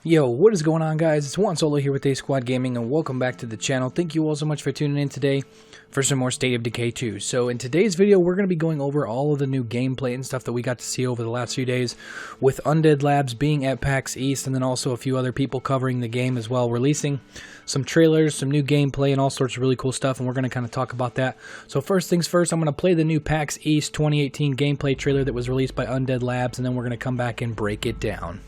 Yo, what is going on, guys? It's Juan Solo here with ASQD Gaming, and welcome back to the channel. Thank you all so much for tuning in today for some more State of Decay 2. So in today's video, we're going to be going over all of the new gameplay and stuff that we got to see over the last few days, with Undead Labs being at PAX East, and then also a few other people covering the game as well, releasing some trailers, some new gameplay, and all sorts of really cool stuff, and we're going to kind of talk about that. So first things first, I'm going to play the new PAX East 2018 gameplay trailer that was released by Undead Labs, and then we're going to come back and break it down.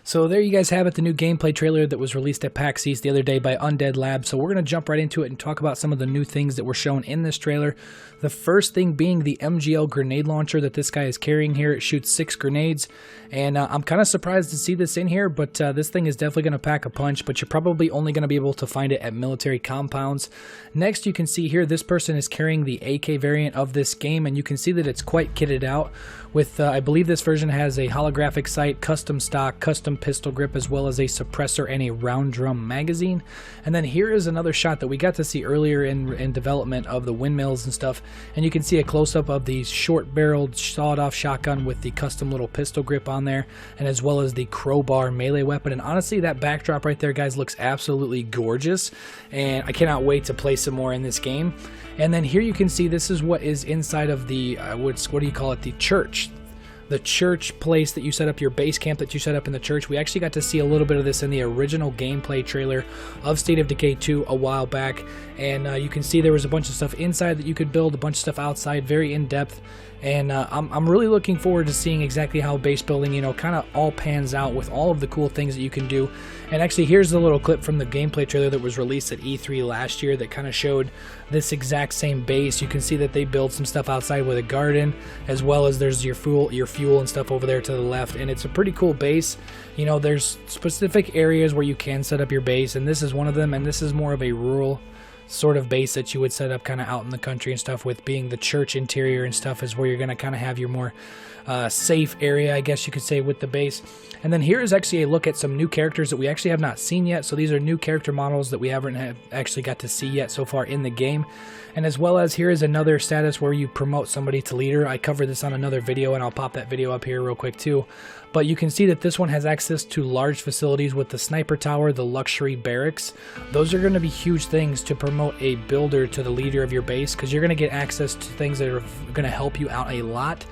So there you guys have it, the new gameplay trailer that was released at PAX East the other day by Undead Labs. So we're going to jump right into it and talk about some of the new things that were shown in this trailer. The first thing being the MGL grenade launcher that this guy is carrying here. It shoots 6 grenades, and I'm kind of surprised to see this in here, but this thing is definitely going to pack a punch, but you're probably only going to be able to find it at military compounds. Next, you can see here this person is carrying the AK variant of this game, and you can see that it's quite kitted out with, I believe this version has a holographic sight, custom stock, custom pistol grip, as well as a suppressor and a round drum magazine. And then here is another shot that we got to see earlier in development of the windmills and stuff, and you can see a close-up of the short-barreled sawed-off shotgun with the custom little pistol grip on there, and as well as the crowbar melee weapon. And honestly, that backdrop right there, guys, looks absolutely gorgeous, and I cannot wait to play some more in this game. And then here you can see this is what is inside of the what do you call it, the church. The church place that you set up, your base camp that you set up in the church. We actually got to see a little bit of this in the original gameplay trailer of State of Decay 2 a while back, and you can see there was a bunch of stuff inside that you could build, a bunch of stuff outside, very in-depth, and I'm really looking forward to seeing exactly how base building, kind of all pans out with all of the cool things that you can do. And actually, here's the little clip from the gameplay trailer that was released at E3 last year that kind of showed this exact same base. You can see that they built some stuff outside with a garden, as well as there's your fuel and stuff over there to the left, and it's a pretty cool base. There's specific areas where you can set up your base, and this is one of them, and this is more of a rural sort of base that you would set up kind of out in the country and stuff, with being the church interior and stuff is where you're going to kind of have your more safe area, I guess you could say, with the base. And then here is actually a look at some new characters that we actually have not seen yet. So these are new character models that we haven't actually got to see yet so far in the game. And as well as here is another status where you promote somebody to leader. I covered this on another video, and I'll pop that video up here real quick too. But you can see that this one has access to large facilities with the sniper tower, the luxury barracks. Those are going to be huge things to promote a builder to the leader of your base, because you're going to get access to things that are going to help you out a lot.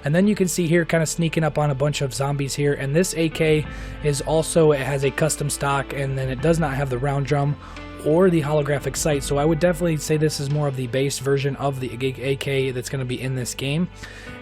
And then you can see here kind of sneaking up on a bunch of zombies here, and this AK is also, it has a custom stock, and then it does not have the round drum or the holographic sight. So I would definitely say this is more of the base version of the AK that's going to be in this game.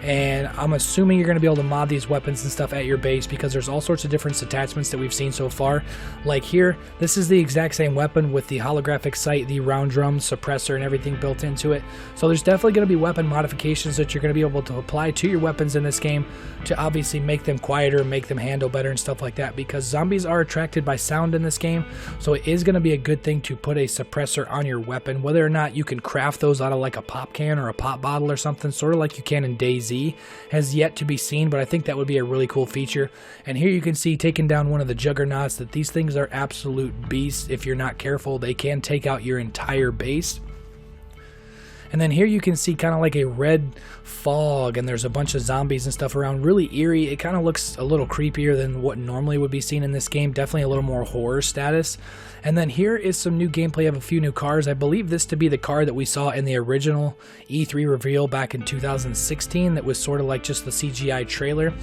And I'm assuming you're going to be able to mod these weapons and stuff at your base, because there's all sorts of different attachments that we've seen so far. Like here, this is the exact same weapon with the holographic sight, the round drum, suppressor, and everything built into it. So there's definitely going to be weapon modifications that you're going to be able to apply to your weapons in this game to obviously make them quieter, make them handle better and stuff like that, because zombies are attracted by sound in this game. So it is going to be a good thing to put a suppressor on your weapon. Whether or not you can craft those out of like a pop can or a pop bottle or something, sort of like you can in DayZ, has yet to be seen, but I think that would be a really cool feature. And here you can see, taking down one of the juggernauts, that these things are absolute beasts. If you're not careful, they can take out your entire base. And then here you can see kind of like a red fog, and there's a bunch of zombies and stuff around. Really eerie. It kind of looks a little creepier than what normally would be seen in this game. Definitely a little more horror status. And then here is some new gameplay of a few new cars. I believe this to be the car that we saw in the original E3 reveal back in 2016 that was sort of like just the CGI trailer.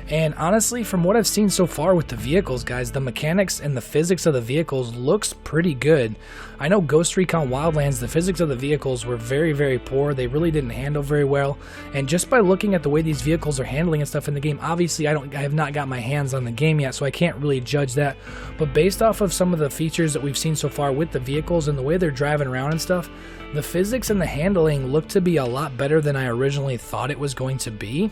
And honestly, from what I've seen so far with the vehicles, guys, the mechanics and the physics of the vehicles looks pretty good. I know Ghost Recon Wildlands, the physics of the vehicles were very, very poor. They really didn't handle very well. And just by looking at the way these vehicles are handling and stuff in the game, obviously I have not got my hands on the game yet, so I can't really judge that. But based off of some of the features that we've seen so far with the vehicles and the way they're driving around and stuff, the physics and the handling look to be a lot better than I originally thought it was going to be.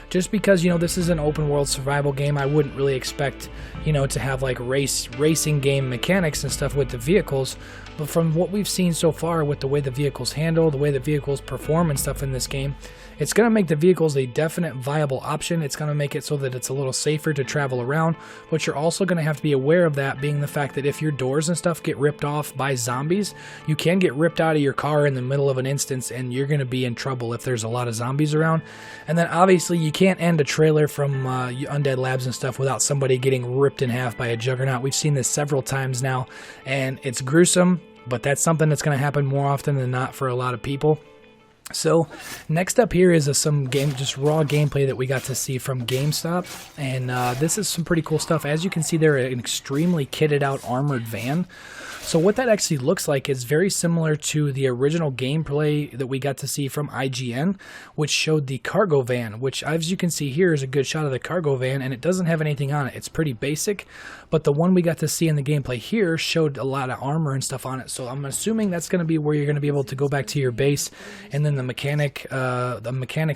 Just because, you know, this is an open world survival game, I wouldn't really expect, you know, to have like racing game mechanics and stuff with the vehicles. But from what we've seen so far with the way the vehicles handle, the way the vehicles perform and stuff in this game, it's going to make the vehicles a definite viable option. It's going to make it so that it's a little safer to travel around, but you're also going to have to be aware of that, being the fact that if your doors and stuff get ripped off by zombies, you can get ripped out of your car in the middle of an instance, and you're going to be in trouble if there's a lot of zombies around. And then obviously you can't end a trailer from Undead Labs and stuff without somebody getting ripped in half by a juggernaut. We've seen this several times now, and it's gruesome, but that's something that's going to happen more often than not for a lot of people. So next up here is some just raw gameplay that we got to see from GameStop, and this is some pretty cool stuff. As you can see, they're an extremely kitted out armored van. So what that actually looks like is very similar to the original gameplay that we got to see from IGN, which showed the cargo van, which, as you can see here, is a good shot of the cargo van, and it doesn't have anything on it. It's pretty basic, but the one we got to see in the gameplay here showed a lot of armor and stuff on it. So I'm assuming that's going to be where you're going to be able to go back to your base, and then the mechanic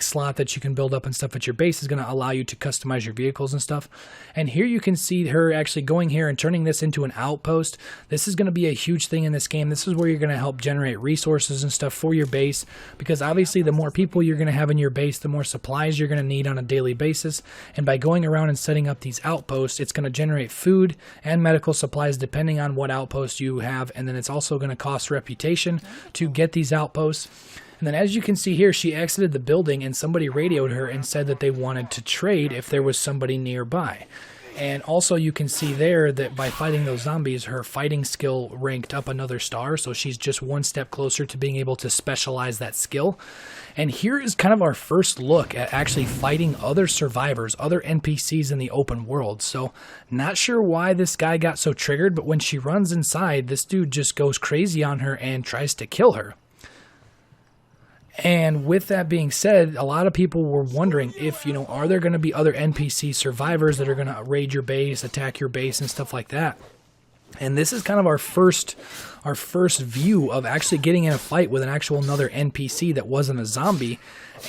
slot that you can build up and stuff at your base is going to allow you to customize your vehicles and stuff. And here you can see her actually going here and turning this into an outpost. This is going to be a huge thing in this game. This is where you're going to help generate resources and stuff for your base, because obviously the more people you're going to have in your base, the more supplies you're going to need on a daily basis. And by going around and setting up these outposts, it's going to generate food and medical supplies depending on what outpost you have. And then it's also going to cost reputation to get these outposts. And then as you can see here, she exited the building and somebody radioed her and said that they wanted to trade if there was somebody nearby. And also you can see there that by fighting those zombies, her fighting skill ranked up another star, so she's just one step closer to being able to specialize that skill. And here is kind of our first look at actually fighting other survivors, other NPCs in the open world. So not sure why this guy got so triggered, but when she runs inside, this dude just goes crazy on her and tries to kill her. And with that being said, a lot of people were wondering if, you know, are there going to be other NPC survivors that are going to raid your base, attack your base, and stuff like that. And this is kind of our first view of actually getting in a fight with an actual another NPC that wasn't a zombie.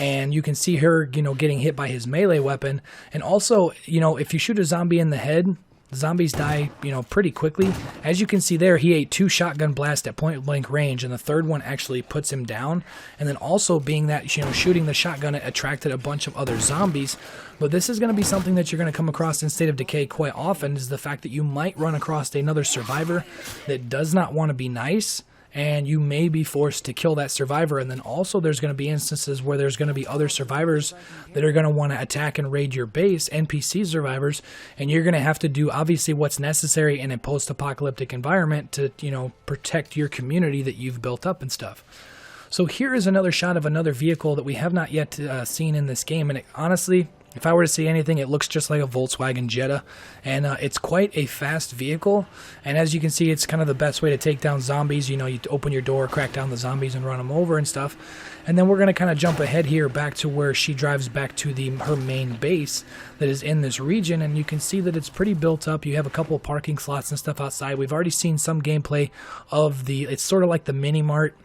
And you can see her, you know, getting hit by his melee weapon. And also, you know, if you shoot a zombie in the head, the zombies die, you know, pretty quickly. As you can see there, he ate 2 shotgun blasts at point blank range, and the third one actually puts him down. And then also being that, you know, shooting the shotgun, it attracted a bunch of other zombies. But this is going to be something that you're going to come across in State of Decay quite often, is the fact that you might run across another survivor that does not want to be nice, and you may be forced to kill that survivor. And then also there's going to be instances where there's going to be other survivors that are going to want to attack and raid your base, NPC survivors, and you're going to have to do obviously what's necessary in a post-apocalyptic environment to, you know, protect your community that you've built up and stuff. So here is another shot of another vehicle that we have not yet seen in this game, and it, honestly, If I were to see anything, it looks just like a Volkswagen Jetta, and it's quite a fast vehicle. And as you can see, it's kind of the best way to take down zombies. You know, you open your door, crack down the zombies, and run them over and stuff. And then we're going to kind of jump ahead here back to where she drives back to her main base that is in this region, and you can see that it's pretty built up. You have a couple of parking slots and stuff outside. We've already seen some gameplay of it's sort of like the mini mart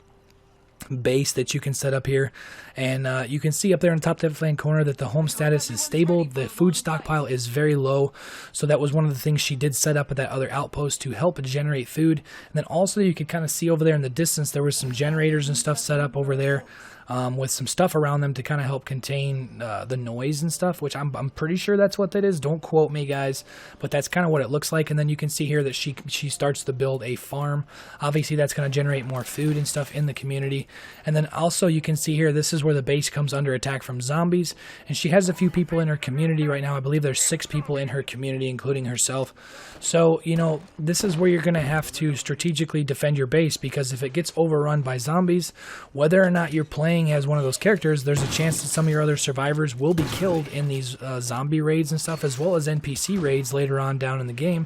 base that you can set up here, and you can see up there in the top left-hand corner that the home status is stable. The food stockpile is very low, so that was one of the things she did set up at that other outpost to help generate food. And then also you could kind of see over there in the distance there was some generators and stuff set up over there, with some stuff around them to kind of help contain the noise and stuff, which I'm pretty sure that's what that is. Don't quote me, guys, but that's kind of what it looks like. And then you can see here that she starts to build a farm. Obviously, that's going to generate more food and stuff in the community. And then also you can see here, this is where the base comes under attack from zombies, and she has a few people in her community right now. I believe there's 6 people in her community, including herself. So, you know, this is where you're going to have to strategically defend your base, because if it gets overrun by zombies, whether or not you're playing as one of those characters, there's a chance that some of your other survivors will be killed in these zombie raids and stuff, as well as NPC raids later on down in the game.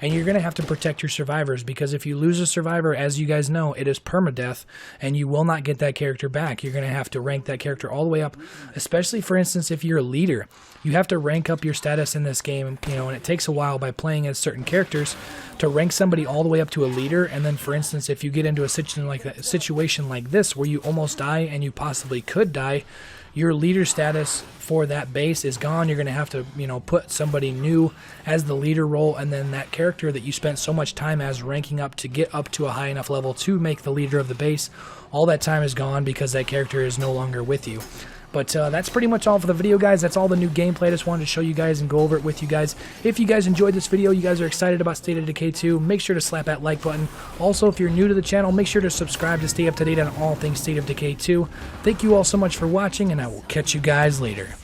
And you're going to have to protect your survivors, because if you lose a survivor, as you guys know, it is permadeath, and you will not get that character back. You're going to have to rank that character all the way up, especially, for instance, if you're a leader. You have to rank up your status in this game, you know, and it takes a while by playing as certain characters to rank somebody all the way up to a leader. And then, for instance, if you get into a situation like this where you almost die and you possibly could die, your leader status for that base is gone. You're going to have to, you know, put somebody new as the leader role, and then that character that you spent so much time as ranking up to get up to a high enough level to make the leader of the base, all that time is gone because that character is no longer with you. But that's pretty much all for the video, guys. That's all the new gameplay. I just wanted to show you guys and go over it with you guys. If you guys enjoyed this video, you guys are excited about State of Decay 2, make sure to slap that like button. Also, if you're new to the channel, make sure to subscribe to stay up to date on all things State of Decay 2. Thank you all so much for watching, and I will catch you guys later.